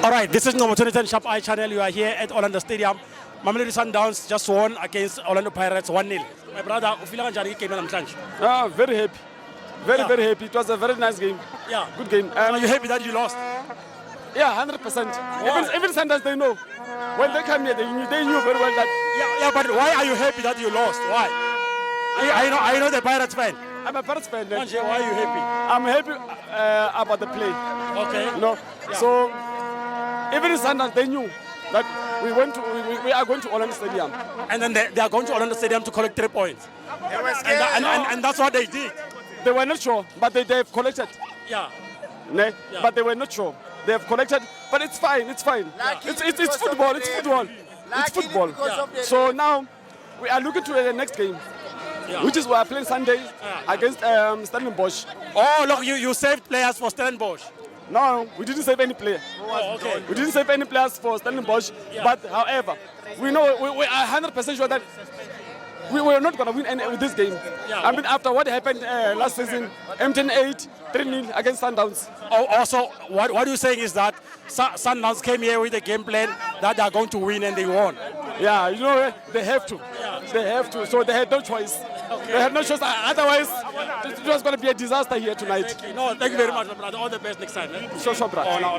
All right, this is number 2010 Sharp Eye Channel. You are here at Orlando Stadium. Mamelodi Sundowns just won against Orlando Pirates 1-0. My brother, ufila kanjani game namhlanje? Very happy. Very happy. It was a very nice game. Yeah. Good game. Are you happy that you lost? Yeah, 100%. Even Sundowns, they know. When they come here, they knew very well that. Yeah, but why are you happy that you lost? Why? I know the Pirates fan. I'm a Pirates fan. Manje, why are you happy? I'm happy about the play. Okay. You know. Yeah. So even Sundowns, they knew that we are going to Orlando Stadium. And then they are going to Orlando Stadium to collect 3 points. And that's what they did. They were not sure, but they've collected. Yeah. Ne? Yeah. But they were not sure. They have collected, but it's fine. It's fine. It's football. It's football. It's football. Yeah. So now we are looking to the next game, Yeah. which is we are playing Sunday against Stellenbosch. Oh, look, you saved players for Stellenbosch. No, we didn't save any player. Oh, okay. We didn't save any players for Stellenbosch. Yeah. But however, we know we are 100% sure that we were not going to win with this game. Yeah. I mean, after what happened last season, M10-8, 3-0 against Sundowns. Also, what you're saying is that Sundowns came here with a game plan that they are going to win and they won. Yeah, you know, they have to. Yeah. They have to. So they had no choice. Okay. They had no choice. Otherwise, it was going to be a disaster here tonight. No, thank you very much, my brother. All the best next time. Sure, brother. Oh, no.